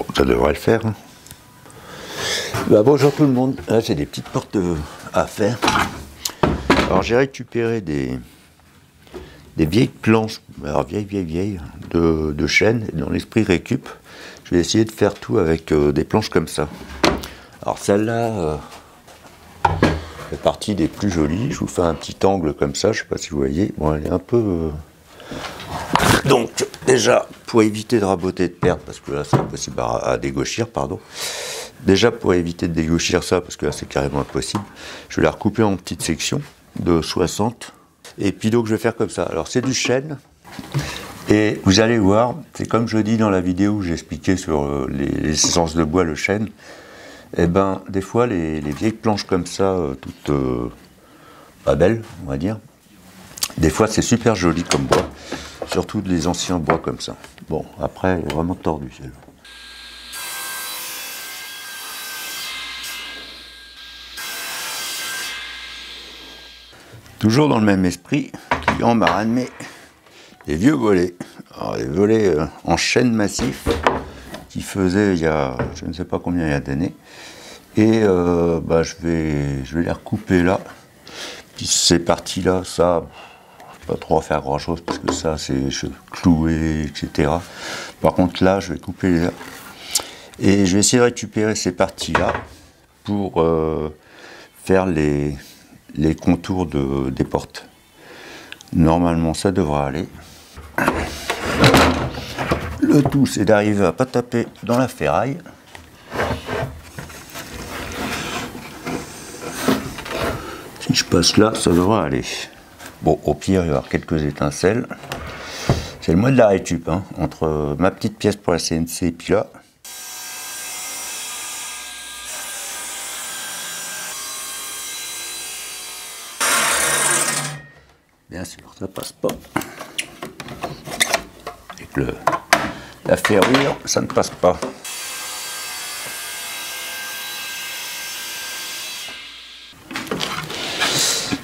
Bon, ça devrait le faire. Hein. Bah, bonjour tout le monde. Là, j'ai des petites portes à faire. Alors, j'ai récupéré des vieilles planches, alors vieilles, de chêne. Et dans l'esprit récup, je vais essayer de faire tout avec des planches comme ça. Alors, celle-là fait partie des plus jolies. Je vous fais un petit angle comme ça, je ne sais pas si vous voyez. Bon, elle est un peu... Donc, déjà, pour éviter de raboter de perdre, parce que là, c'est impossible à dégauchir, pardon. Déjà, pour éviter de dégauchir ça, parce que là, c'est carrément impossible, je vais la recouper en petites sections de 60. Et puis, donc, je vais faire comme ça. Alors, c'est du chêne. Et vous allez voir, c'est comme je dis dans la vidéo où j'expliquais sur les essences de bois, le chêne. Eh ben, des fois, les vieilles planches comme ça, toutes pas belles, on va dire, des fois, c'est super joli comme bois. Surtout les anciens bois comme ça. Bon, après, elle est vraiment tordue, celle-là. Toujours dans le même esprit, le client m'a ramené des vieux volets. Alors, des volets en chêne massif qui faisaient il y a, je ne sais pas combien il y a d'années. Et bah, je vais les recouper là. Puis ces parties-là, ça... pas trop faire grand chose parce que ça c'est cloué, etc. Par contre là je vais couper les... et je vais essayer de récupérer ces parties là pour faire les contours des portes. Normalement ça devrait aller. Le tout c'est d'arriver à pas taper dans la ferraille. Si je passe là ça devrait aller. Bon, au pire, il va y avoir quelques étincelles. C'est le mois de la récup, hein, entre ma petite pièce pour la CNC et puis là. Bien sûr, ça passe pas. Avec la ferrure, ça ne passe pas.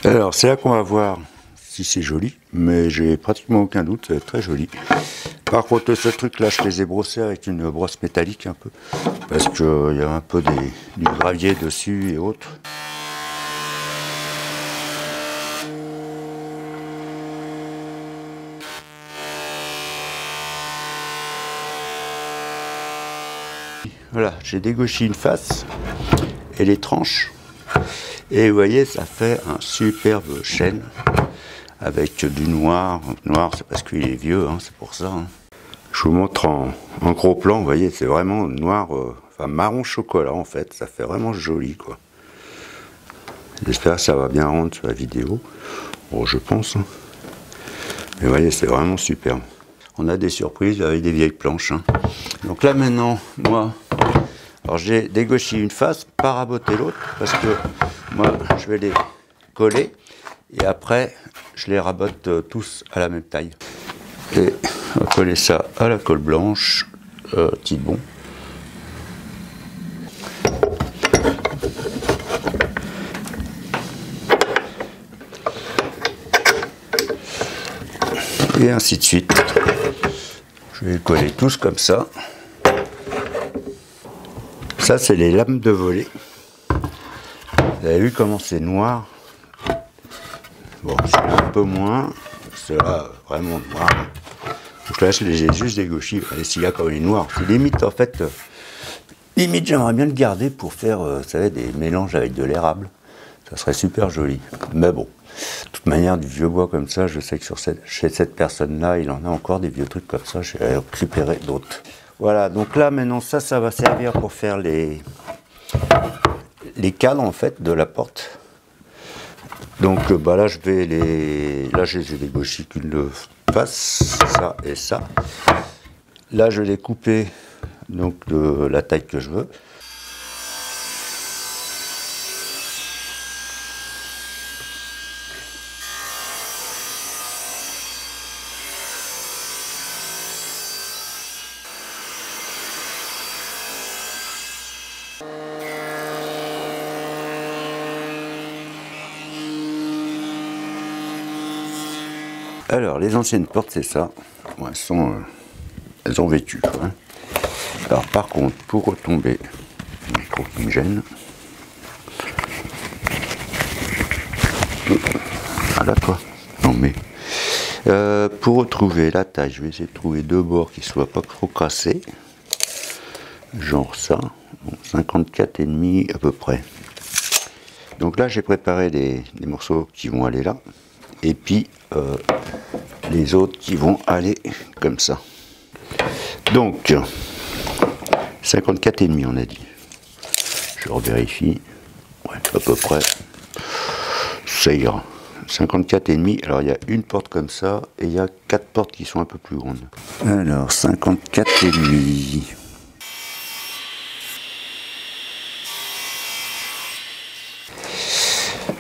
Alors, c'est là qu'on va voir si c'est joli, mais j'ai pratiquement aucun doute, c'est très joli. Par contre, ce truc-là, je les ai brossés avec une brosse métallique un peu, parce qu'il y a un peu du gravier dessus et autres. Voilà, j'ai dégauché une face et les tranches, et vous voyez, ça fait un superbe chêne. Avec du noir. Noir, c'est parce qu'il est vieux, hein, c'est pour ça. Hein. Je vous montre en gros plan, vous voyez, c'est vraiment noir, enfin marron chocolat en fait. Ça fait vraiment joli, quoi. J'espère que ça va bien rendre sur la vidéo. Bon, je pense. Hein. Mais vous voyez, c'est vraiment superbe. On a des surprises avec des vieilles planches. Hein. Donc là maintenant, moi, alors j'ai dégauché une face, pas raboté l'autre, parce que moi, je vais les coller. Et après, je les rabote tous à la même taille. Et on va coller ça à la colle blanche, Tibon. Et ainsi de suite. Je vais les coller tous comme ça. Ça, c'est les lames de volet. Vous avez vu comment c'est noir? Bon, c'est un peu moins, c'est là vraiment noir. Donc là, je les ai juste dégauchés. Et s'il y a quand même noir, c'est limite en fait, limite j'aimerais bien le garder pour faire, vous savez, des mélanges avec de l'érable. Ça serait super joli. Mais bon, de toute manière, du vieux bois comme ça, je sais que chez cette personne-là, il en a encore des vieux trucs comme ça. Je vais récupérer d'autres. Voilà, donc là maintenant, ça va servir pour faire les cadres en fait de la porte. Donc bah là je vais là je les ai dégauchés qu'une face, ça et ça. Là je vais les couper donc de la taille que je veux. Alors, les anciennes portes, c'est ça. Bon, elles ont vécu, quoi, hein. Alors par contre, pour retomber, le micro qui me gêne. Voilà quoi. Non mais pour retrouver la taille, je vais essayer de trouver deux bords qui soient pas trop cassés. Genre ça, bon, 54,5 à peu près. Donc là j'ai préparé des morceaux qui vont aller là. Et puis les autres qui vont aller comme ça. Donc 54,5 on a dit. Je revérifie. Ouais, à peu près. Ça ira. 54,5. Alors il y a une porte comme ça et il y a 4 portes qui sont un peu plus grandes. Alors 54,5.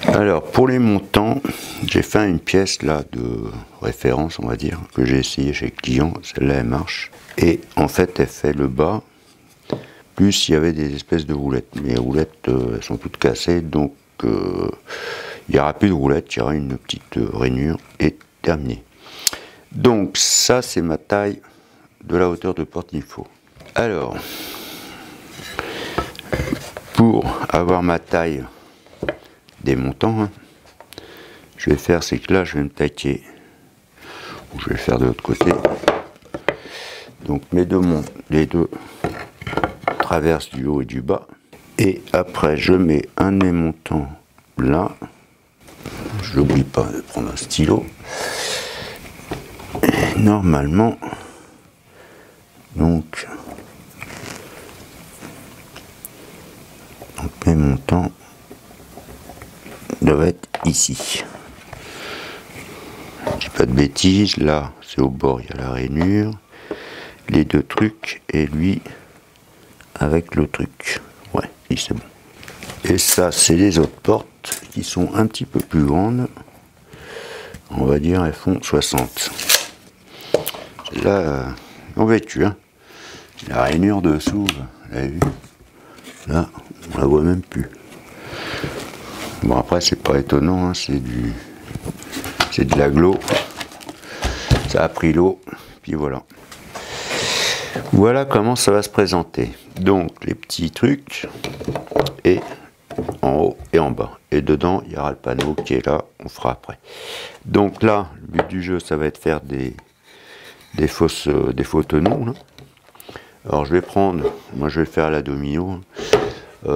Alors pour les montants, j'ai fait une pièce là de référence, on va dire, que j'ai essayé chez le client. Celle-là elle marche. Et en fait elle fait le bas. Plus il y avait des espèces de roulettes. Mais les roulettes elles sont toutes cassées, donc il n'y aura plus de roulettes, il y aura une petite rainure et terminé. Donc ça c'est ma taille de la hauteur de porte qu'il faut. Alors, pour avoir ma taille des montants, hein, je vais faire, c'est que là je vais me taquer, ou je vais le faire de l'autre côté. Donc les deux traverses du haut et du bas. Et après je mets un de mes montants là. Je n'oublie pas de prendre un stylo. Et normalement, donc mes montants doivent être ici. Je dis pas de bêtises, là c'est au bord, il y a la rainure, les deux trucs et lui avec le truc. Ouais, c'est bon. Et ça c'est les autres portes qui sont un petit peu plus grandes. On va dire elles font 60. Là, on va tuer. Hein. La rainure dessous, vous avez vu? Là, on la voit même plus. Bon après c'est pas étonnant, hein, c'est de la glo. Ça a pris l'eau, puis voilà. Voilà comment ça va se présenter. Donc les petits trucs et en haut et en bas. Et dedans, il y aura le panneau qui est là, on fera après. Donc là, le but du jeu, ça va être faire des faux tenons. Là. Alors je vais prendre, moi je vais le faire à la domino.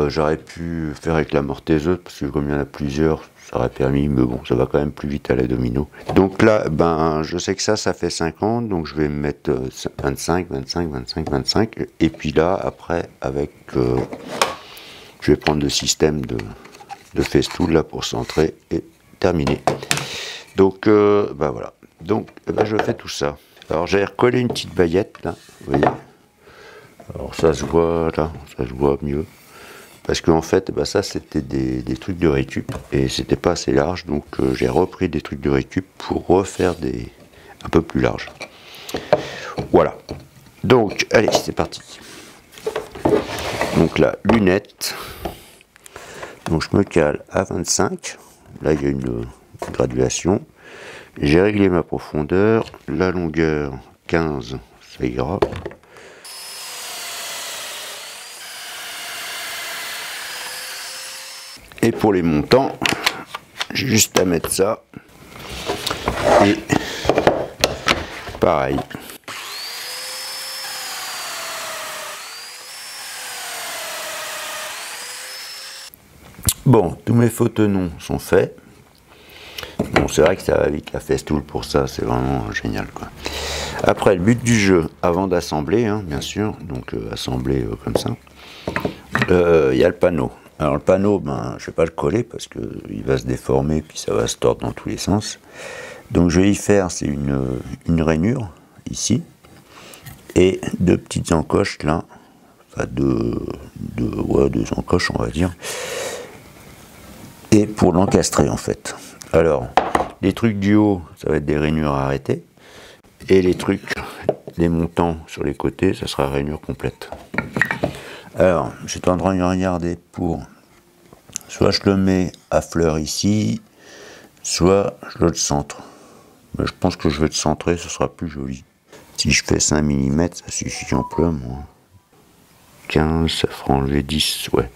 J'aurais pu faire avec la mortaiseuse, parce que comme il y en a plusieurs, ça aurait permis, mais bon, ça va quand même plus vite à la domino. Donc là, ben, je sais que ça fait 50, donc je vais me mettre 25, 25, 25, 25. Et puis là, après, avec... je vais prendre le système de festool là pour centrer et terminer. Donc bah voilà. Donc je fais tout ça. Alors j'ai recollé une petite baguette là, vous voyez. Alors ça se voit là, ça se voit mieux. Parce qu'en fait, ça c'était des trucs de récup et c'était pas assez large, donc j'ai repris des trucs de récup pour refaire un peu plus large. Voilà. Donc allez, c'est parti. Donc là, lunettes. Donc je me cale à 25. Là il y a une graduation. J'ai réglé ma profondeur. La longueur 15, ça ira. Et pour les montants, j'ai juste à mettre ça. Et pareil. Bon, tous mes faux tenons sont faits. Bon, c'est vrai que ça va vite, la festool pour ça, c'est vraiment génial, quoi. Après, le but du jeu, avant d'assembler, hein, bien sûr, donc assembler comme ça, il y a le panneau. Alors le panneau, je vais pas le coller parce qu'il va se déformer, puis ça va se tordre dans tous les sens. Donc je vais y faire, c'est une rainure, ici, et deux petites encoches là, enfin deux encoches, on va dire. Et pour l'encastrer en fait. Alors, les trucs du haut, ça va être des rainures arrêtées. Et les trucs, les montants sur les côtés, ça sera rainure complète. Alors, j'étais en train de regarder pour... Soit je le mets à fleur ici, soit je le centre. Mais je pense que je vais le centrer, ce sera plus joli. Si je fais 5 mm, ça suffit amplement. 15, ça fera enlever 10, ouais.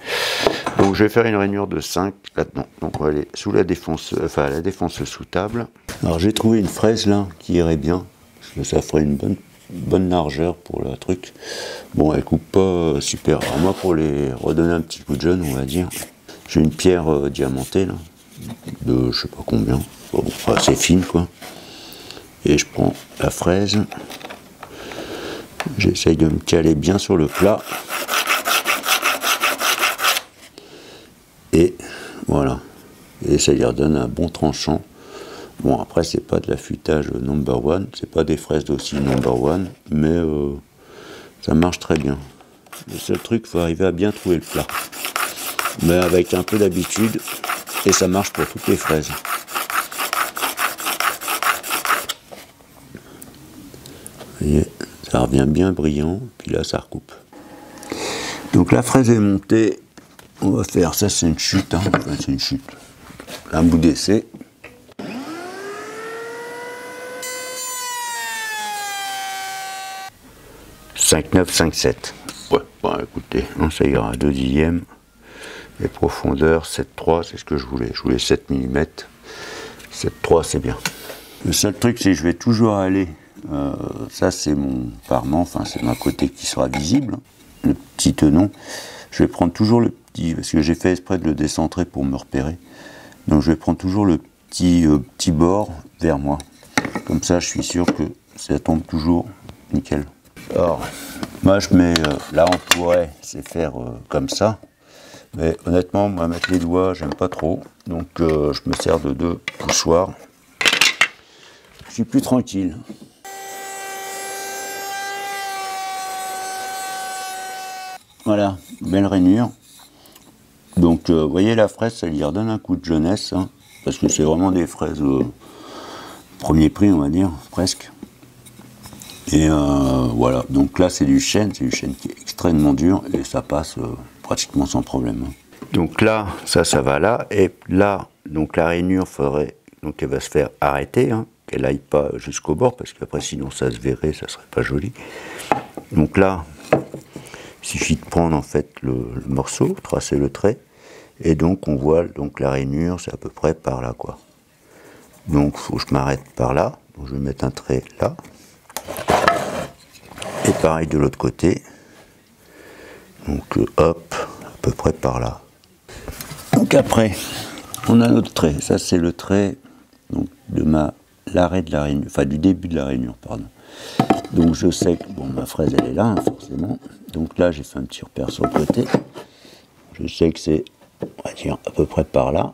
Donc je vais faire une rainure de 5 là-dedans. Donc on va aller sous la défonceuse, enfin la défonceuse sous table. Alors j'ai trouvé une fraise là qui irait bien, parce que ça ferait une bonne largeur pour le truc. Bon, elle coupe pas super. Alors moi, pour les redonner un petit coup de jeune, on va dire, j'ai une pierre diamantée là, de je sais pas combien, bon, assez fine quoi. Et je prends la fraise, j'essaye de me caler bien sur le plat. Et voilà, et ça lui redonne un bon tranchant. Bon, après, c'est pas de l'affûtage number one, c'est pas des fraises d'aussi number one, mais ça marche très bien. Le seul truc, il faut arriver à bien trouver le plat. Mais avec un peu d'habitude, et ça marche pour toutes les fraises. Vous voyez, ça revient bien brillant, puis là, ça recoupe. Donc la fraise est montée, on va faire, ça c'est une chute, hein, enfin, c'est une chute, un bout d'essai. 5,9, 5,7. Ouais, bon écoutez, hein, ça ira à 2 dixièmes. Et profondeur 7,3, c'est ce que je voulais. Je voulais 7 mm. 7,3 c'est bien. Le seul truc c'est que je vais toujours aller, ça c'est mon parement, enfin c'est ma côté qui sera visible, le petit tenon. Je vais prendre toujours le petit, parce que j'ai fait exprès de le décentrer pour me repérer. Donc je vais prendre toujours le petit bord vers moi. Comme ça je suis sûr que ça tombe toujours nickel. Alors, moi je mets, là on pourrait c'est faire comme ça, mais honnêtement moi mettre les doigts j'aime pas trop, donc je me sers de 2 poussoirs, je suis plus tranquille. Voilà, belle rainure. Donc vous voyez la fraise, ça lui redonne un coup de jeunesse, hein, parce que c'est vraiment des fraises premier prix on va dire, presque. Et voilà, donc là c'est du chêne qui est extrêmement dur et ça passe pratiquement sans problème. Donc là, ça va là, et là, donc la rainure ferait, donc elle va se faire arrêter, hein, qu'elle n'aille pas jusqu'au bord, parce qu'après sinon ça se verrait, ça serait pas joli. Donc là, il suffit de prendre en fait le morceau, tracer le trait, et donc on voit donc la rainure, c'est à peu près par là quoi. Donc il faut que je m'arrête par là, donc je vais mettre un trait là. Et pareil de l'autre côté, donc hop, à peu près par là. Donc après, on a notre trait, ça c'est le trait donc, de l'arrêt de la rainure, enfin du début de la rainure, pardon. Donc je sais que, bon ma fraise elle est là, hein, forcément, donc là j'ai fait un petit repère sur le côté, je sais que c'est, on va dire, à peu près par là.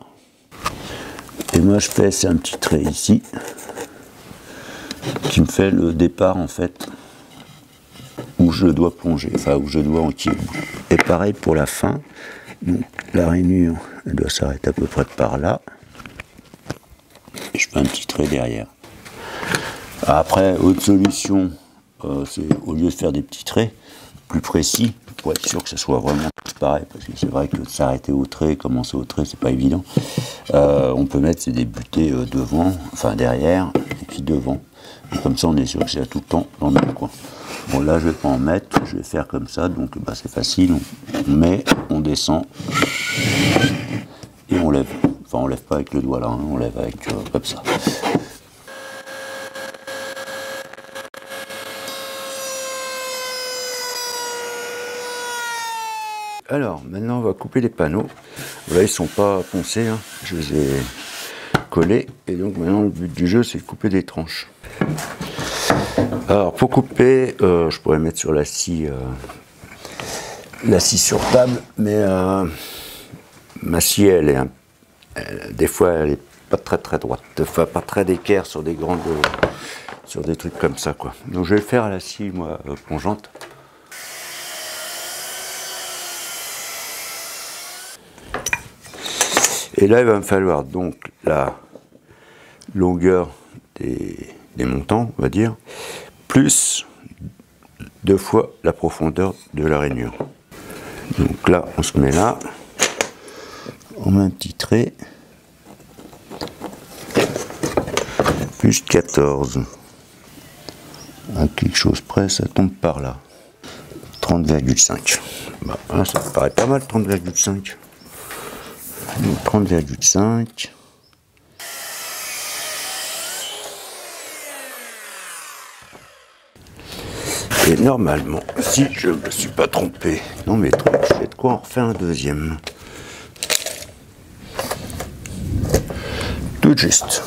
Et moi je fais, c'est un petit trait ici, qui me fait le départ en fait, où je dois plonger, enfin où je dois enquiller. Et pareil pour la fin, donc la rainure, elle doit s'arrêter à peu près par là. Et je fais un petit trait derrière. Après, autre solution, c'est au lieu de faire des petits traits plus précis, pour être sûr que ce soit vraiment pareil, parce que c'est vrai que s'arrêter au trait, commencer au trait, c'est pas évident. On peut mettre des butées devant, enfin derrière, et puis devant. Et comme ça, on est sûr que c'est tout le temps dans le même coin. Bon, là, je vais pas en mettre, je vais faire comme ça, donc bah, c'est facile. On met, on descend, et on lève. Enfin, on lève pas avec le doigt là, hein, on lève avec comme ça. Alors, maintenant, on va couper les panneaux. Là, ils sont pas poncés, hein. Je les ai collés. Et donc, maintenant, le but du jeu, c'est de couper des tranches. Alors, pour couper, je pourrais mettre sur la scie sur table, mais ma scie, des fois, elle est pas très droite. Enfin, pas très d'équerre sur des grandes, sur des trucs comme ça, quoi. Donc, je vais le faire à la scie, moi, plongeante. Et là, il va me falloir donc la longueur des montants, on va dire, plus 2 fois la profondeur de la rainure. Donc là, on se met là, on met un petit trait, plus 14. À quelque chose près, ça tombe par là, 30,5. Bah, hein, ça me paraît pas mal, 30,5. 30,5. Et normalement, si je ne me suis pas trompé, non mais je vais de quoi en refaire un deuxième. Tout juste.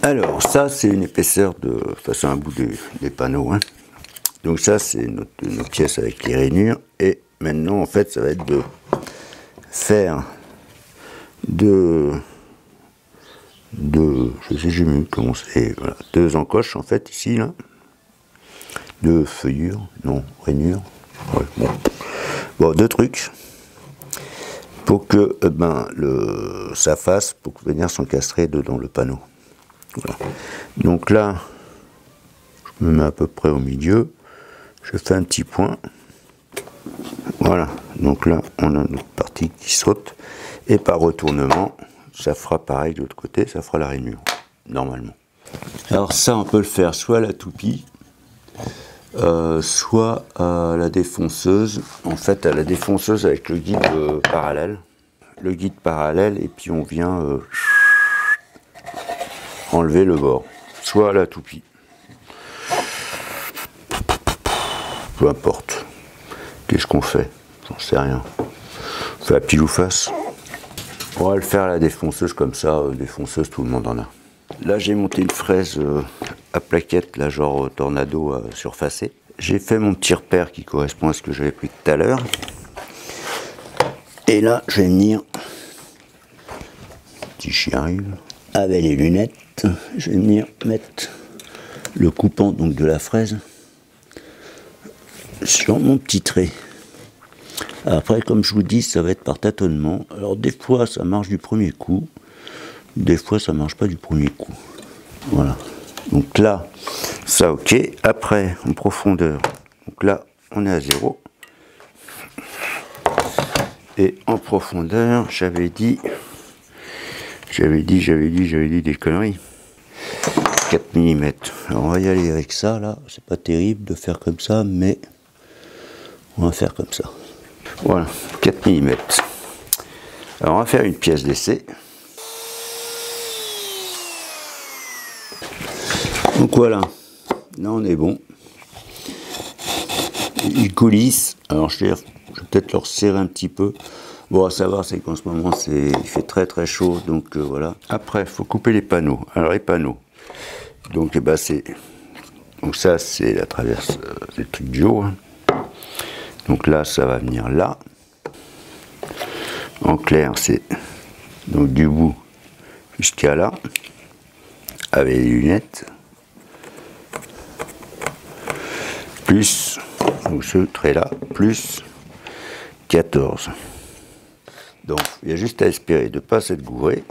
Alors ça c'est une épaisseur de, enfin c'est un bout des panneaux, hein. Donc ça c'est notre pièce avec les rainures, et maintenant en fait ça va être de faire je sais jamais comment c'est, voilà, 2 encoches en fait ici là, 2 feuillures, non, rainures, ouais, bon 2 trucs pour que ça fasse, pour venir s'encastrer dedans le panneau. Voilà. Donc là, je me mets à peu près au milieu, je fais un petit point, voilà, donc là on a notre partie qui saute, et par retournement, ça fera pareil de l'autre côté, ça fera la rainure, normalement. Alors ça on peut le faire soit à la toupie, soit à la défonceuse, en fait à la défonceuse avec le guide parallèle. Le guide parallèle, et puis on vient enlever le bord, soit à la toupie. Peu importe. Qu'est-ce qu'on fait? J'en sais rien. On fait à pile ou face. On va le faire à la défonceuse comme ça, défonceuse tout le monde en a. Là j'ai monté une fraise à plaquettes, là genre tornado surfacée. J'ai fait mon petit repère qui correspond à ce que j'avais pris tout à l'heure. Et là je vais venir, si j'y arrive, avec les lunettes, je vais venir mettre le coupant donc de la fraise sur mon petit trait. Après, comme je vous dis, ça va être par tâtonnement. Alors des fois ça marche du premier coup, des fois ça marche pas du premier coup. Voilà. Donc là, ça ok. Après, en profondeur, donc là on est à 0. Et en profondeur, j'avais dit des conneries. 4 mm. Alors on va y aller avec ça là. C'est pas terrible de faire comme ça, mais on va faire comme ça. Voilà, 4 mm. Alors on va faire une pièce d'essai. Donc voilà, là on est bon. Il coulisse. Alors je vais peut-être le resserrer un petit peu. Bon, à savoir, c'est qu'en ce moment il fait très très chaud, donc voilà. Après, il faut couper les panneaux. Alors les panneaux, donc ça c'est la traverse des trucs du haut, hein. Donc là, ça va venir là. En clair, c'est donc du bout jusqu'à là, avec les lunettes, plus donc ce trait là, plus 14. Donc il y a juste à espérer de ne pas s'être gouré.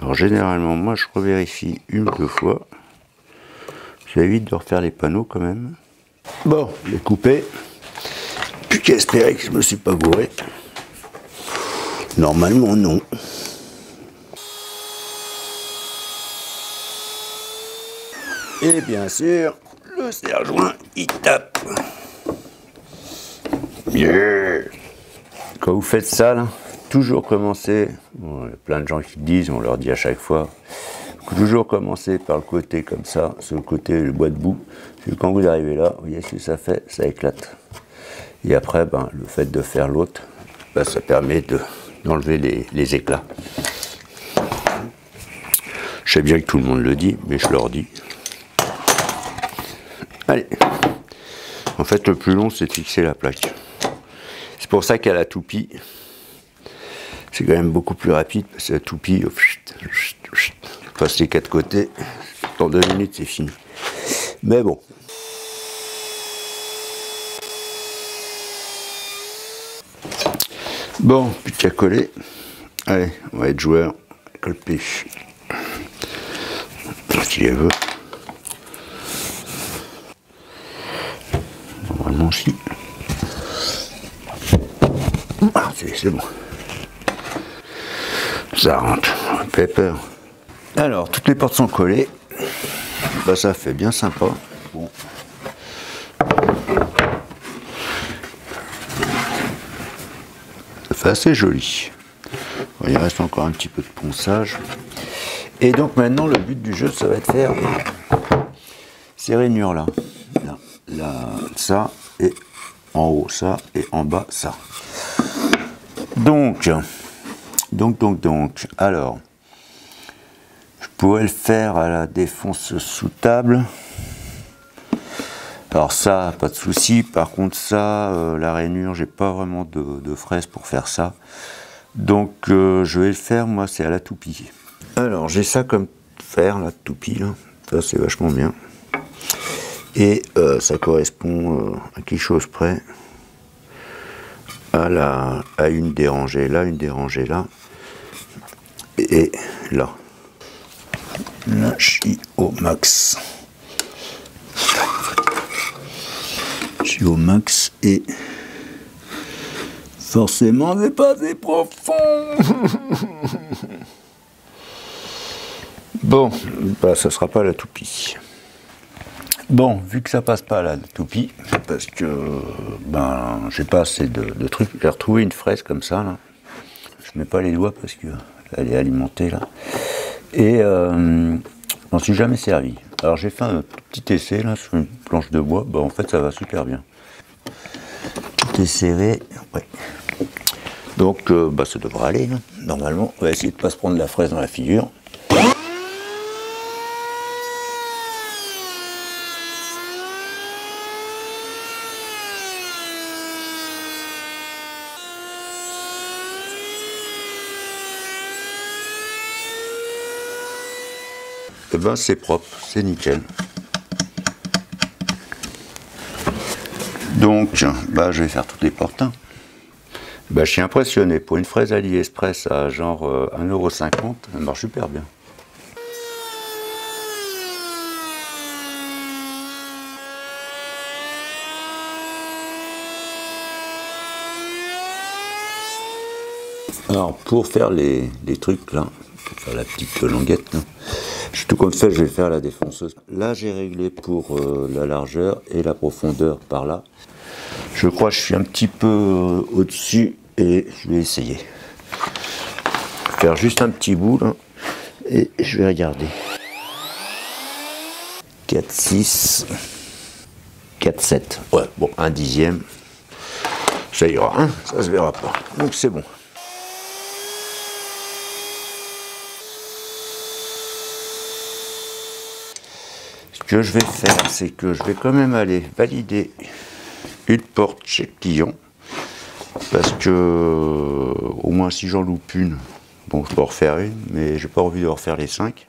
Alors généralement, moi je revérifie 1 ou 2 fois. J'évite de refaire les panneaux quand même. Bon, les couper. Plus qu'à espérer que je ne me suis pas gouré. Normalement non. Et bien sûr, le serre-joint il tape. Yeah. Quand vous faites ça, là, toujours commencer, bon, il y a plein de gens qui disent, on leur dit à chaque fois, toujours commencer par le côté comme ça, sur le côté le bois de boue, parce que quand vous arrivez là, vous voyez ce que ça fait, ça éclate. Et après, le fait de faire l'autre, ça permet d'enlever les éclats. Je sais bien que tout le monde le dit, mais je leur dis. Allez. En fait, le plus long, c'est de fixer la plaque. C'est pour ça qu'à la toupie, c'est quand même beaucoup plus rapide, parce que la toupie, on passe les 4 côtés, dans 2 minutes, c'est fini. Mais bon. Bon, plus qu'à coller. Allez, on va être joueur. Colle pêche. Si elle veut. Normalement, si. Ah, c'est bon. Ça rentre. Pas peur. Alors, toutes les portes sont collées. bah, ça fait bien sympa. Bon. Ça fait assez joli. Bon, il reste encore un petit peu de ponçage. Et donc maintenant le but du jeu, ça va être de faire ces rainures là. Là, ça, et en haut ça, et en bas ça. Donc, alors, je pourrais le faire à la défonce sous table. Alors ça, pas de souci. Par contre ça, la rainure, j'ai pas vraiment de fraise pour faire ça. Donc je vais le faire, moi, c'est à la toupie. Alors j'ai ça comme fer, la toupie, là. Ça c'est vachement bien. Et ça correspond à quelque chose près à une des rangées là, une des rangées là, et là. Là, je suis au max. Je suis au max et forcément c'est pas assez profond. Bon, bah ça sera pas la toupie. Bon, vu que ça passe pas à la toupie, parce que ben j'ai pas assez de trucs, j'ai retrouvé une fraise comme ça là. Je mets pas les doigts parce que elle est alimentée là. Et j'en suis jamais servi. Alors j'ai fait un petit essai là sur une planche de bois, bah en fait ça va super bien. Tout est serré, ouais. Donc bah ça devrait aller là. Normalement, on va essayer de pas se prendre la fraise dans la figure. Et ben c'est propre, c'est nickel. Donc, bah, je vais faire toutes les portes. Hein. Bah, je suis impressionné. Pour une fraise AliExpress à genre 1,50 €, elle marche super bien. Alors, pour faire les trucs là, pour faire la petite languette, là, tout comme ça, je vais faire la défonceuse. Là, j'ai réglé pour la largeur et la profondeur par là. Je crois que je suis un petit peu au-dessus et je vais essayer. Faire juste un petit bout là et je vais regarder. 4, 6, 4, 7. Ouais, bon, un dixième. Ça ira, hein, ça se verra pas. Donc c'est bon. Ce que je vais faire, c'est que je vais quand même aller valider une porte chez le client, parce que au moins si j'en loupe une, bon je peux en refaire une, mais j'ai pas envie de refaire les 5.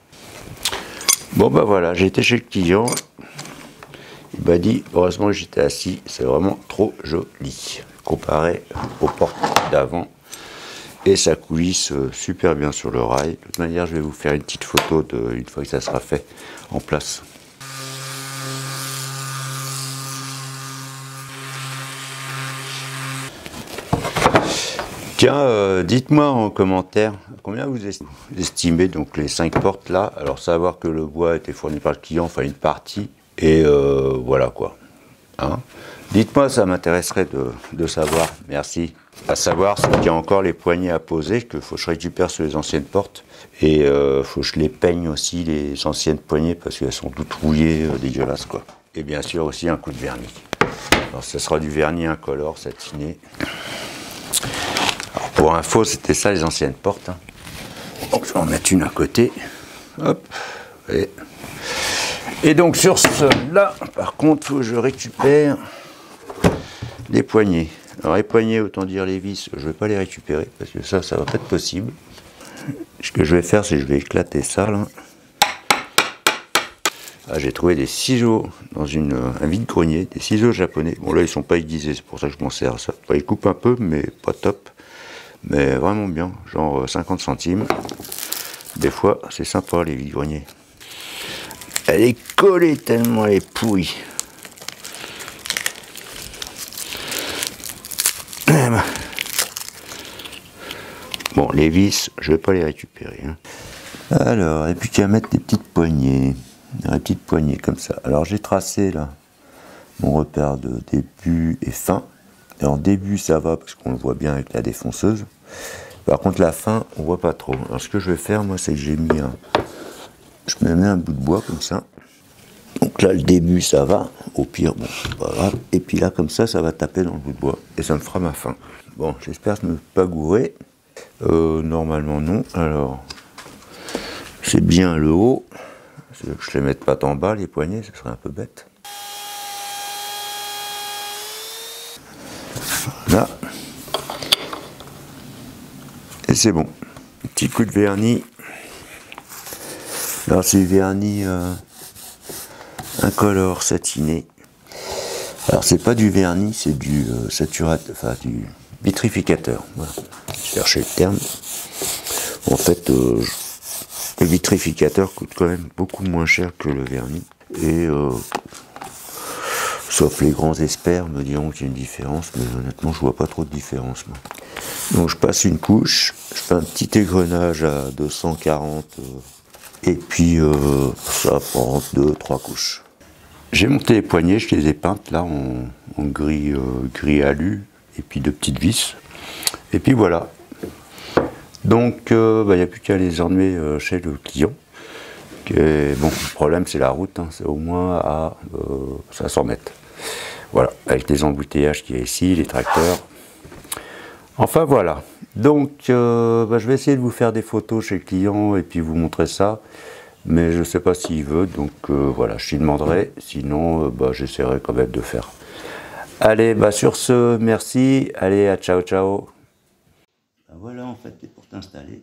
Bon bah voilà, j'ai été chez le client, il m'a dit, heureusement que j'étais assis, c'est vraiment trop joli, comparé aux portes d'avant, et ça coulisse super bien sur le rail. De toute manière, je vais vous faire une petite photo une fois que ça sera fait en place. Tiens, dites-moi en commentaire combien vous estimez donc les 5 portes là. Alors savoir que le bois a été fourni par le client, enfin une partie, et voilà quoi. Hein, dites-moi, ça m'intéresserait de savoir. Merci. À savoir s'il y a encore les poignées à poser, que faut que je récupère sur les anciennes portes, et faut que je les peigne aussi les anciennes poignées parce qu'elles sont toutes rouillées, dégueulasses quoi. Et bien sûr aussi un coup de vernis. Alors ce sera du vernis incolore satiné. Alors pour info, c'était ça les anciennes portes. Hein. Donc je vais en mettre une à côté. Hop. Et donc sur cela, par contre, il faut que je récupère les poignées. Alors les poignées, autant dire les vis, je ne vais pas les récupérer parce que ça va pas être possible. Ce que je vais faire, c'est que je vais éclater ça là. Ah, j'ai trouvé des ciseaux dans un vide-grenier, des ciseaux japonais. Bon là ils sont pas aiguisés, c'est pour ça que je m'en sers à ça. Enfin, ils coupent un peu, mais pas top. Mais vraiment bien, genre 50 centimes. Des fois, c'est sympa les vide-greniers. Elle est collée tellement elle est pourrie. Bon, les vis, je vais pas les récupérer. Hein. Alors, et puis qu'à mettre des petites poignées. des petites poignées comme ça. Alors j'ai tracé là mon repère de début et fin. Alors début ça va parce qu'on le voit bien avec la défonceuse. Par contre la fin on voit pas trop. Alors ce que je vais faire moi c'est que j'ai mis je me mets un bout de bois comme ça. Donc là le début ça va, au pire bon c'est pas grave. Et puis là comme ça va taper dans le bout de bois et ça me fera ma fin. Bon j'espère ne pas gourer. Normalement non. Alors c'est bien le haut. Je les mette pas en bas les poignets, ce serait un peu bête. Là. Et c'est bon. Petit coup de vernis. Alors c'est vernis incolore satiné. Alors c'est pas du vernis, c'est du du vitrificateur. Voilà. Je cherchais le terme. En fait, le vitrificateur coûte quand même beaucoup moins cher que le vernis. Et sauf les grands experts me diront qu'il y a une différence, mais honnêtement je vois pas trop de différence moi. Donc je passe une couche, je fais un petit égrenage à 240 et puis ça prend 2-3 couches. J'ai monté les poignées, je les ai peintes là en gris, gris alu et puis 2 petites vis. Et puis voilà. Donc il n'y a plus qu'à les emmener chez le client. Et, bon, le problème c'est la route, hein, c'est au moins à 500 mètres. Voilà, avec les embouteillages qu'il y a ici, les tracteurs. Enfin voilà. Donc je vais essayer de vous faire des photos chez le client et puis vous montrer ça. Mais je ne sais pas s'il veut, donc voilà, je lui demanderai. Sinon, j'essaierai quand même de faire. Allez, sur ce, merci. Allez, à ciao, ciao. Voilà, en fait, c'est pour t'installer.